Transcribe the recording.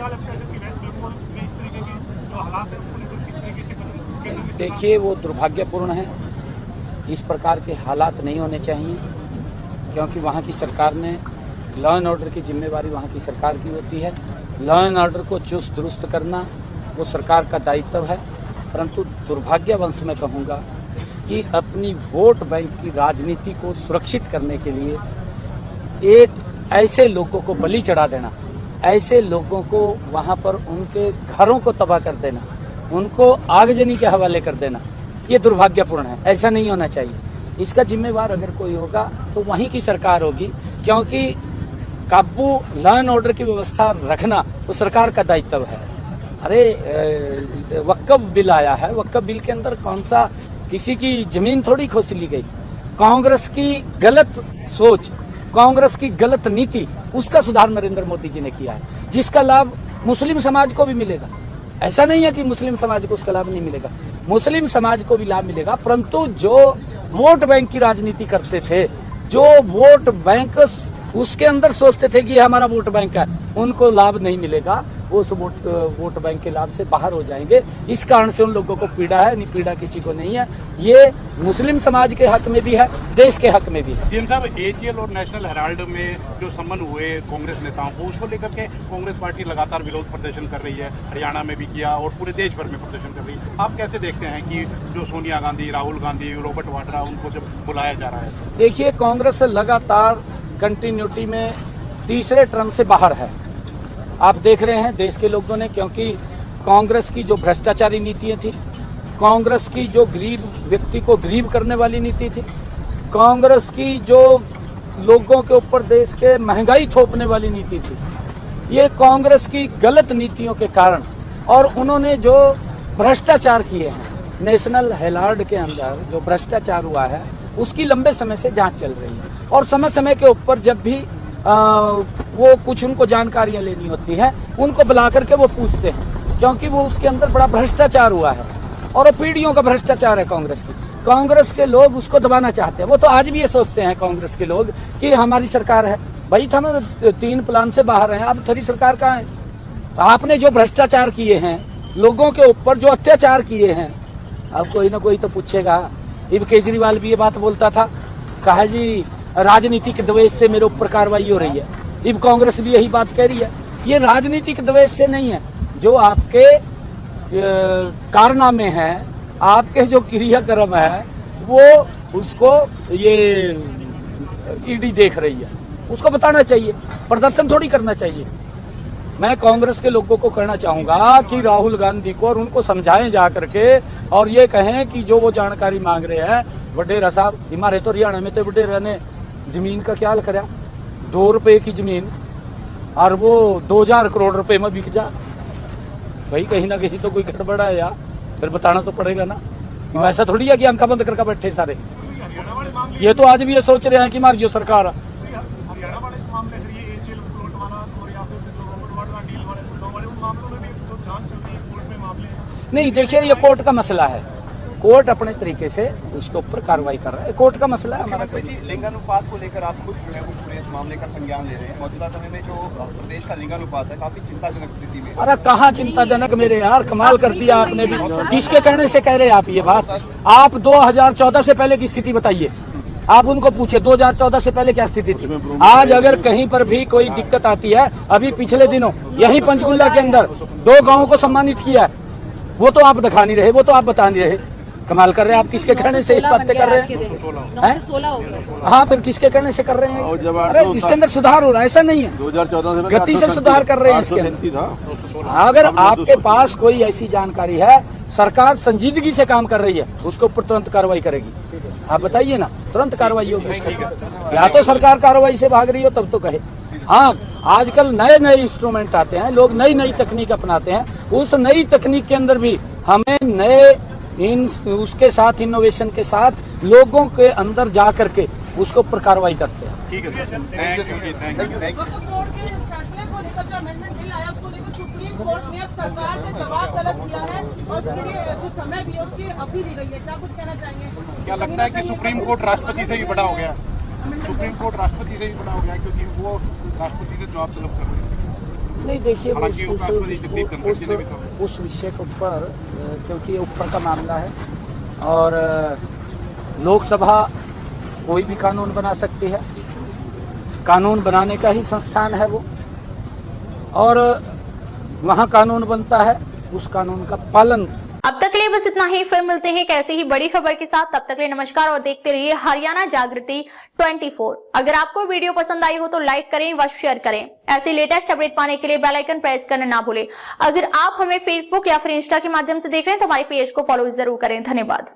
क्या लगता है कि वेस्ट बंगाल में इस तरीके के जो हालात हैं उनको लेकर किस तरीके से देखिए, वो दुर्भाग्यपूर्ण है। इस प्रकार के हालात नहीं होने चाहिए, क्योंकि वहाँ की सरकार ने लॉ एंड ऑर्डर की जिम्मेवारी वहाँ की सरकार की होती है। लॉ एंड ऑर्डर को चुस्त दुरुस्त करना वो सरकार का दायित्व है। परंतु दुर्भाग्यवश मैं कहूँगा कि अपनी वोट बैंक की राजनीति को सुरक्षित करने के लिए एक ऐसे लोगों को बलि चढ़ा देना, ऐसे लोगों को वहाँ पर उनके घरों को तबाह कर देना, उनको आगजनी के हवाले कर देना, ये दुर्भाग्यपूर्ण है। ऐसा नहीं होना चाहिए। इसका जिम्मेवार अगर कोई होगा तो वहीं की सरकार होगी, क्योंकि काबू लॉ एंड ऑर्डर की व्यवस्था रखना तो सरकार का दायित्व है। अरे वक्फ बिल आया है, वक्फ बिल के अंदर कौन सा किसी की जमीन थोड़ी खोस ली गई। कांग्रेस की गलत सोच, कांग्रेस की गलत नीति, उसका सुधार नरेंद्र मोदी जी ने किया है, जिसका लाभ मुस्लिम समाज को भी मिलेगा। ऐसा नहीं है कि मुस्लिम समाज को उसका लाभ नहीं मिलेगा, मुस्लिम समाज को भी लाभ मिलेगा। परंतु जो वोट बैंक की राजनीति करते थे, जो वोट बैंक उसके अंदर सोचते थे कि हमारा वोट बैंक है, उनको लाभ नहीं मिलेगा। वो उस वोट बैंक के लाभ से बाहर हो जाएंगे। इस कारण से उन लोगों को पीड़ा है, नहीं पीड़ा किसी को नहीं है। ये मुस्लिम समाज के हक में भी है, देश के हक में भी है। सीएम साहब, एजीएल और नेशनल हेराल्ड में जो सम्मन हुए कांग्रेस नेताओं को, उसको लेकर के कांग्रेस पार्टी लगातार विरोध प्रदर्शन कर रही है। हरियाणा में भी किया और पूरे देश भर में प्रदर्शन कर रही है। आप कैसे देखते हैं कि जो सोनिया गांधी, राहुल गांधी, रॉबर्ट वाड्रा, उनको जब बुलाया जा रहा है? देखिए, कांग्रेस लगातार कंटिन्यूटी में तीसरे टर्म से बाहर है। आप देख रहे हैं देश के लोगों ने, क्योंकि कांग्रेस की जो भ्रष्टाचारी नीतियाँ थी, कांग्रेस की जो गरीब व्यक्ति को गरीब करने वाली नीति थी, कांग्रेस की जो लोगों के ऊपर देश के महंगाई थोपने वाली नीति थी, ये कांग्रेस की गलत नीतियों के कारण और उन्होंने जो भ्रष्टाचार किए हैं, नेशनल हेराल्ड के अंदर जो भ्रष्टाचार हुआ है उसकी लंबे समय से जांच चल रही है। और समय समय के ऊपर जब भी वो कुछ उनको जानकारियां लेनी होती है, उनको बुला करके वो पूछते हैं, क्योंकि वो उसके अंदर बड़ा भ्रष्टाचार हुआ है और वो पीढ़ियों का भ्रष्टाचार है कांग्रेस की। कांग्रेस के लोग उसको दबाना चाहते हैं। वो तो आज भी ये सोचते हैं कांग्रेस के लोग कि हमारी सरकार है। भाई, हम 3 प्लान से बाहर हैं, अब थोड़ी सरकार कहाँ है? आपने जो भ्रष्टाचार किए हैं, लोगों के ऊपर जो अत्याचार किए हैं, अब कोई ना कोई तो पूछेगा। इब केजरीवाल भी ये बात बोलता था, कहा जी राजनीतिक द्वेष से मेरे ऊपर कार्रवाई हो रही है। इब कांग्रेस भी यही बात कह रही है। ये राजनीतिक द्वेष से नहीं है, जो आपके कारनामे हैं, आपके जो क्रियाक्रम है, वो उसको ये ईडी देख रही है, उसको बताना चाहिए, प्रदर्शन थोड़ी करना चाहिए। मैं कांग्रेस के लोगों को कहना चाहूँगा कि राहुल गांधी को और उनको समझाएं जा करके, और ये कहें कि जो वो जानकारी मांग रहे हैं, वडेरा साहब, हमारे तो हरियाणा में तो वडेरा ने जमीन का ख्याल करा, 2 रुपए की जमीन और वो 2000 करोड़ रुपए में बिक जा। भाई, कहीं ना कहीं तो कोई गड़बड़ है यार, फिर बताना तो पड़ेगा ना। ऐसा थोड़ी है कि आंखा बंद करके बैठे सारे। ये तो आज भी ये सोच रहे हैं कि हमारी जो सरकार है। नहीं, देखिए, ये कोर्ट का मसला है। कोर्ट अपने तरीके से उसके ऊपर कार्रवाई कर रहा है। कोर्ट का मसला है हमारा। लिंगानुपात को लेकर आप खुद जो है वो पूरे इस मामले का संज्ञान ले रहे हैं। मौजूदा समय में जो प्रदेश का लिंगानुपात है काफी चिंताजनक स्थिति में। अरे कहाँ चिंताजनक मेरे यार, कमाल कर दिया आपने भी। किसके कहने से कह रहे हैं आप ये बात? आप 2014 से पहले की स्थिति बताइए, आप उनको पूछे 2014 से पहले क्या स्थिति थी। आज अगर कहीं पर भी कोई दिक्कत आती है, अभी पिछले दिनों यही पंचकुला के अंदर 2 गाँवों को सम्मानित किया है, वो तो आप दिखा नहीं रहे, वो तो आप बता नहीं रहे। कमाल कर रहे हैं आप। किसके कहने से बातें कर रहे हैं? हाँ, फिर किसके कहने से कर रहे हैं? अरे इसके अंदर सुधार हो रहा है, ऐसा नहीं है। 2014 से गति से सुधार कर रहे हैं इसके अंदर। अगर आपके पास कोई ऐसी जानकारी है, सरकार संजीदगी से काम कर रही है, उसके ऊपर तुरंत कार्रवाई करेगी। आप बताइए ना, तुरंत कार्रवाई होगी। या तो सरकार कार्रवाई से भाग रही हो तब तो कहे। हाँ, आजकल नए नए इंस्ट्रूमेंट आते हैं, लोग नई नई तकनीक अपनाते हैं। उस नई तकनीक के अंदर भी हमें नए उसके साथ इनोवेशन के साथ लोगों के अंदर जा करके उसके ऊपर कार्रवाई करते हैं। ठीक है सर, थैंक यू। कोर्ट ने सरकार से जवाब तलब किया है और उसके लिए जो समय भी है उसकी अवधि दी गई है, क्या कुछ कहना चाहिए? क्या लगता है कि सुप्रीम कोर्ट राष्ट्रपति से भी बड़ा हो गया? सुप्रीम कोर्ट राष्ट्रपति से भी बड़ा हो गया, क्योंकि वो राष्ट्रपति से जवाब तलब कर रहे हैं। नहीं देखिए हालांकि उपराष्ट्रपति जगदीप धनखड़ जी ने भी कहा। उस विषय के ऊपर क्योंकि ये ऊपर का मामला है और लोकसभा कोई भी कानून बना सकती है, कानून बनाने का ही संस्थान है वो, और वहाँ कानून बनता है, उस कानून का पालन। अब तक के लिए बस इतना ही, फिर मिलते हैं एक ऐसी ही बड़ी खबर के साथ। तब तक के लिए नमस्कार और देखते रहिए हरियाणा जागृति 24। अगर आपको वीडियो पसंद आई हो तो लाइक करें व शेयर करें। ऐसी लेटेस्ट अपडेट पाने के लिए बेल आइकन प्रेस करना ना भूलें। अगर आप हमें फेसबुक या फिर इंस्टा के माध्यम से देख रहे हैं तो हमारे पेज को फॉलो जरूर करें। धन्यवाद।